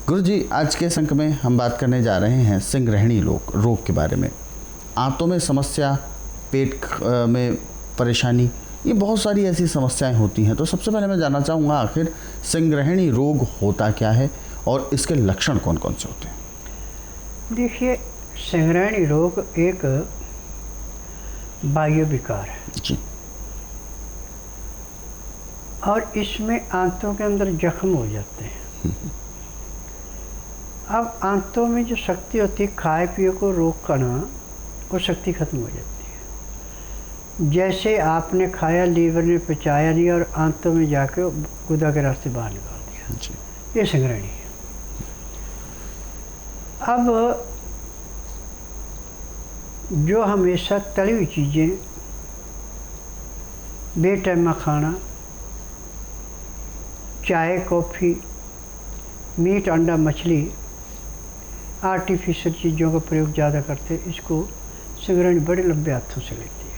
गुरुजी, आज के अंक में हम बात करने जा रहे हैं संग्रहणी रोग के बारे में। आंतों में समस्या, पेट में परेशानी, ये बहुत सारी ऐसी समस्याएं होती हैं। तो सबसे पहले मैं जानना चाहूँगा, आखिर संग्रहणी रोग होता क्या है और इसके लक्षण कौन कौन से होते हैं? देखिए, संग्रहणी रोग एक बाह्य विकार है जी। और इसमें आंतों के अंदर जख्म हो जाते हैं। अब आंतों में जो शक्ति होती है खाए पिए को रोकना, वो शक्ति खत्म हो जाती है। जैसे आपने खाया, लीवर ने पचाया नहीं और आंतों में जाके गुदा के रास्ते बाहर निकाल दिया जी। ये संग्रहणी है। अब जो हमेशा तली हुई चीज़ें, बेटैमा खाना, चाय कॉफ़ी, मीट अंडा मछली, आर्टिफिशियल चीज़ों का प्रयोग ज़्यादा करते हैं, इसको संग्रहणी बड़े लंबे हाथों से लेती है।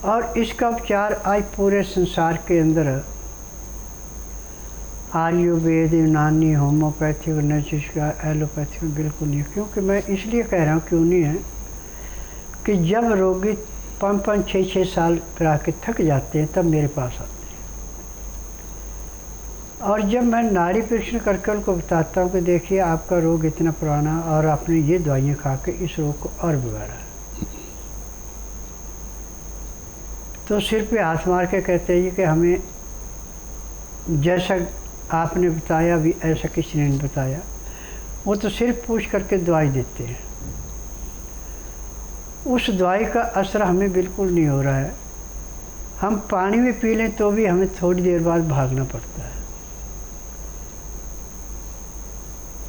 और इसका उपचार आज पूरे संसार के अंदर आयुर्वेद, यूनानी, होम्योपैथिक, नेचुरोपैथिक, एलोपैथिक में बिल्कुल नहीं। क्योंकि मैं इसलिए कह रहा हूँ क्यों नहीं है कि जब रोगी 5-5, 6-6 साल करा के थक जाते हैं तब मेरे पास आते हैं। और जब मैं नाड़ी परीक्षण करके उनको बताता हूँ कि देखिए आपका रोग इतना पुराना और आपने ये दवाइयाँ खा के इस रोग को और बिगाड़ा है, तो सिर पे हाथ मार के कहते हैं कि हमें जैसा आपने बताया भी ऐसा किसी ने नहीं बताया। वो तो सिर्फ पूछ करके दवाई देते हैं, उस दवाई का असर हमें बिल्कुल नहीं हो रहा है। हम पानी में पी लें तो भी हमें थोड़ी देर बाद भागना पड़ता है।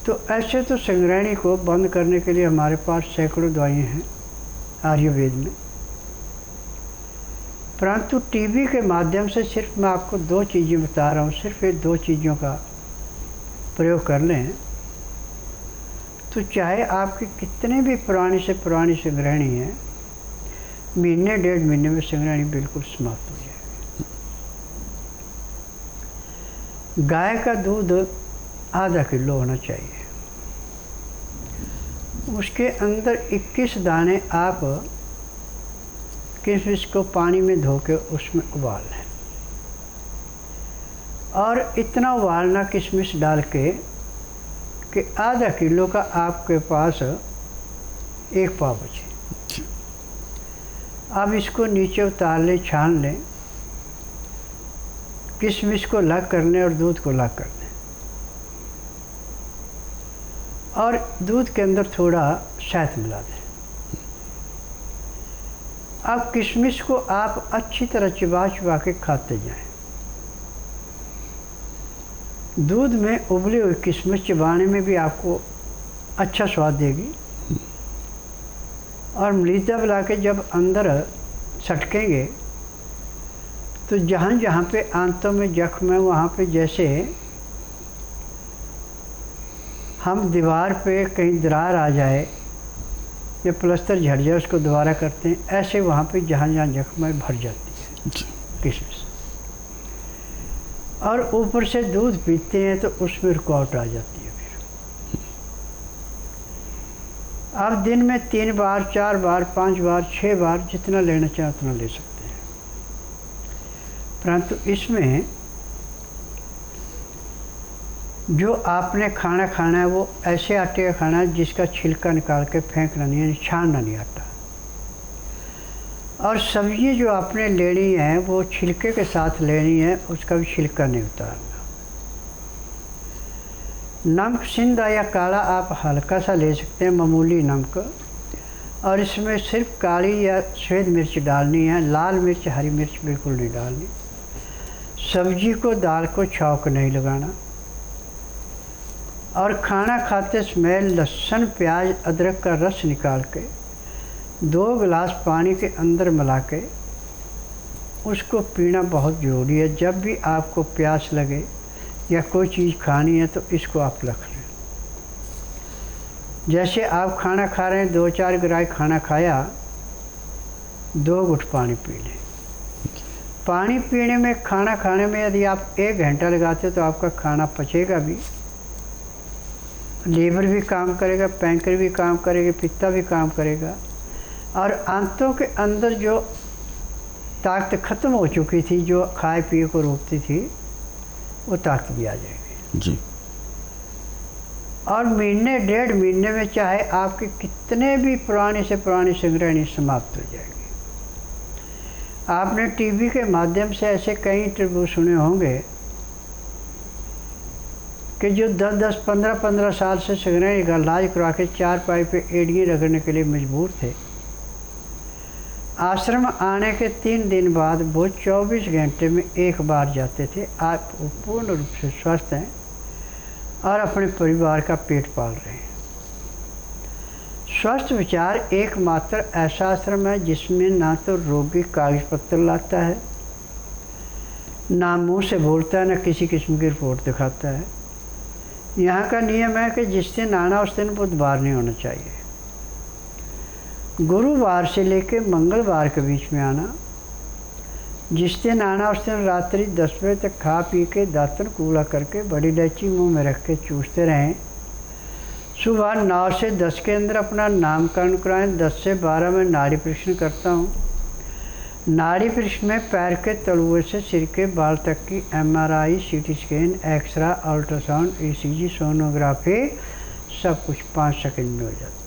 तो ऐसे तो संग्रहणी को बंद करने के लिए हमारे पास सैकड़ों दवाइयाँ हैं आयुर्वेद में, परंतु टीवी के माध्यम से सिर्फ मैं आपको 2 चीज़ें बता रहा हूँ। सिर्फ ये 2 चीज़ों का प्रयोग कर लें तो चाहे आपकी कितने भी पुरानी से पुरानी संग्रहणी है, महीने 1.5 महीने में संग्रहणी बिल्कुल समाप्त हो जाएगी। गाय का दूध आधा किलो होना चाहिए। उसके अंदर 21 दाने आप किशमिश को पानी में धो के उसमें उबाल लें, और इतना उबालना किशमिश डाल के कि आधा किलो का आपके पास 1 पाव बचे। अब इसको नीचे उतार लें, छान लें, किशमिश को अलग कर लें और दूध को अलग कर लें, और दूध के अंदर थोड़ा शहद मिला दें। अब किशमिश को आप अच्छी तरह चिबा चिबा के खाते जाएं। दूध में उबली हुई किशमिश चिबाने में भी आपको अच्छा स्वाद देगी, और मलीदा मिला के जब अंदर सटकेंगे तो जहाँ जहाँ पे आंतों में जख्म है वहाँ पे जैसे हम दीवार पे कहीं दरार आ जाए या प्लस्तर झड़ जाए उसको दोबारा करते हैं, ऐसे वहाँ पे जहाँ जहाँ जख्म है भर जाती है किशमिश। और ऊपर से दूध पीते हैं तो उसमें रुकावट आ जाती है। फिर आप दिन में 3 बार, 4 बार, 5 बार, 6 बार जितना लेना चाहें उतना ले सकते हैं। परंतु इसमें जो आपने खाना खाना है वो ऐसे आटे का खाना है जिसका छिलका निकाल के फेंकना नहीं है, छानना नहीं आता। और सब्जी जो आपने लेनी है वो छिलके के साथ लेनी है, उसका भी छिलका नहीं उतारना। नमक सिंधा या काला आप हल्का सा ले सकते हैं, मामूली नमक, और इसमें सिर्फ काली या सफ़ेद मिर्च डालनी है, लाल मिर्च, हरी मिर्च बिल्कुल नहीं डालनी। सब्जी को, दाल को छौंक नहीं लगाना। और खाना खाते समय लहसुन, प्याज, अदरक का रस निकाल के 2 गिलास पानी के अंदर मिला के उसको पीना बहुत ज़रूरी है। जब भी आपको प्यास लगे या कोई चीज़ खानी है तो इसको आप रख लें। जैसे आप खाना खा रहे हैं, 2-4 गिराय खाना खाया, 2 घुट पानी पी लें। पानी पीने में, खाना खाने में यदि आप 1 घंटा लगाते हो तो आपका खाना पचेगा भी, लीवर भी काम करेगा, पैंक्रियास भी काम करेगा, पित्ता भी काम करेगा, और आंतों के अंदर जो ताकत ख़त्म हो चुकी थी, जो खाए पिए को रोकती थी, वो ताकत भी आ जाएगी जी। और महीने 1.5 महीने में चाहे आपके कितने भी पुरानी से पुरानी संग्रहणी समाप्त हो जाएगी। आपने टीवी के माध्यम से ऐसे कई इंटरव्यू सुने होंगे कि जो 10-10, 15-15 साल से संग्रहणी का इलाज करवा के चारपाई पे एड़ियाँ रगड़ने के लिए मजबूर थे, आश्रम आने के 3 दिन बाद वो 24 घंटे में 1 बार जाते थे। आप पूर्ण रूप से स्वस्थ हैं और अपने परिवार का पेट पाल रहे हैं। स्वस्थ विचार एकमात्र ऐसा आश्रम है जिसमें ना तो रोगी कागज पत्र लाता है, ना मुंह से बोलता है, ना किसी किस्म की रिपोर्ट दिखाता है। यहाँ का नियम है कि जिस दिन आना उस दिन बुधवार नहीं होना चाहिए, गुरुवार से लेकर मंगलवार के बीच में आना। जिस दिन आना उस दिन रात्रि 10 बजे तक खा पी के दातन कूड़ा करके बड़ी इलायची मुंह में रख के चूसते रहें। सुबह 9 से 10 के अंदर अपना नामकरण कराएं। 10 से 12 में नाड़ी परीक्षण करता हूँ। नाड़ी परीक्षण में पैर के तलुए से सिर के बाल तक की MRI, CT scan, x-ray, ultrasound, ECG, sonography सब कुछ 5 सेकंड में हो जाता है।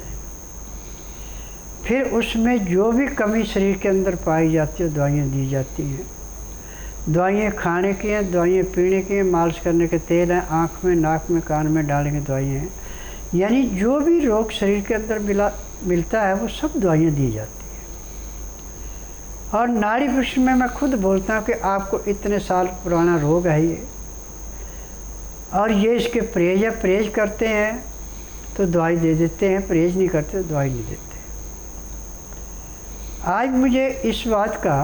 फिर उसमें जो भी कमी शरीर के अंदर पाई जाती है दवाइयाँ दी जाती हैं। दवाइयाँ खाने की हैं, दवाइयाँ पीने की हैं, मालिश करने के तेल हैं, आँख में, नाक में, कान में डालने की दवाइयाँ हैं। यानी जो भी रोग शरीर के अंदर मिलता है वो सब दवाइयाँ दी जाती हैं। और नाड़ी परीक्षण में मैं खुद बोलता हूँ कि आपको इतने साल पुराना रोग है ये, और ये इसके परहेज करते हैं तो दवाई दे देते हैं, परहेज नहीं करते तो दवाई नहीं देते। आज मुझे इस बात का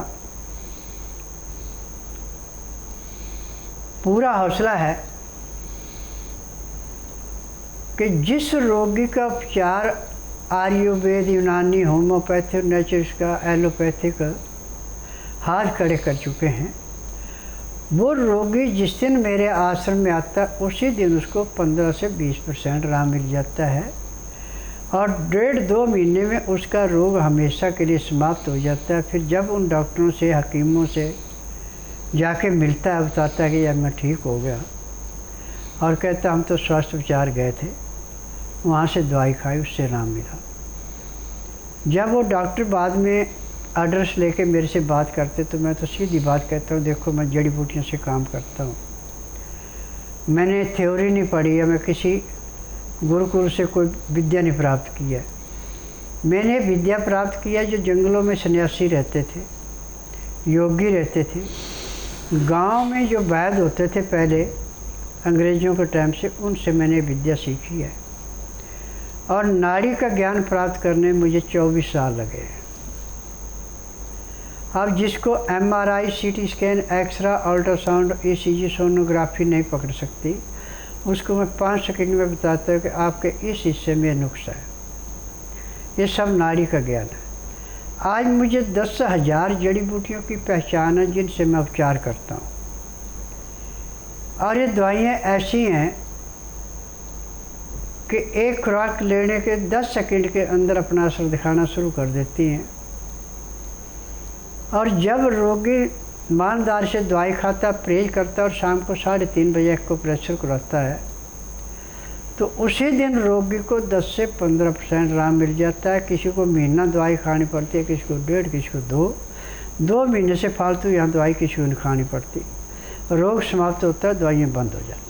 पूरा हौसला है कि जिस रोगी का उपचार आयुर्वेद, यूनानी, होम्योपैथिक, नेचुरल्स का, एलोपैथिक हाथ खड़े कर चुके हैं, वो रोगी जिस दिन मेरे आश्रम में आता है उसी दिन उसको 15 से 20% आराम मिल जाता है, और 1.5-2 महीने में उसका रोग हमेशा के लिए समाप्त हो जाता है। फिर जब उन डॉक्टरों से, हकीमों से जाके मिलता है, बताता है कि यार मैं ठीक हो गया, और कहता हम तो स्वास्थ्य विचार गए थे, वहाँ से दवाई खाई, उससे आराम मिला। जब वो डॉक्टर बाद में एड्रेस लेके मेरे से बात करते तो मैं तो सीधी बात कहता हूँ, देखो मैं जड़ी बूटियों से काम करता हूँ, मैंने थ्योरी नहीं पढ़ी है, मैं किसी गुरुकुल से कोई विद्या नहीं प्राप्त की है। मैंने विद्या प्राप्त किया जो जंगलों में सन्यासी रहते थे, योगी रहते थे, गांव में जो वैद्य होते थे पहले अंग्रेज़ों के टाइम से, उनसे मैंने विद्या सीखी है। और नाड़ी का ज्ञान प्राप्त करने में मुझे 24 साल लगे। अब जिसको MRI, CT scan, x-ray, ultrasound, ECG, sonography नहीं पकड़ सकती, उसको मैं 5 सेकंड में बताता हूँ कि आपके इस हिस्से में नुक्स है। ये सब नाड़ी का ज्ञान है। आज मुझे 10,000 जड़ी बूटियों की पहचान है जिनसे मैं उपचार करता हूँ, और ये दवाइयाँ ऐसी हैं कि एक खुराक लेने के 10 सेकंड के अंदर अपना असर दिखाना शुरू कर देती हैं। और जब रोगी ईमानदार से दवाई खाता, परहेज करता और शाम को 3:30 बजे को प्रेशर कराता है, तो उसी दिन रोगी को 10 से 15% आराम मिल जाता है। किसी को महीना दवाई खानी पड़ती है, किसी को 1.5, किसी को 2 महीने से फालतू यहाँ दवाई किसी को नहीं खानी पड़ती। रोग समाप्त होता है, दवाइयाँ बंद हो जाती हैं।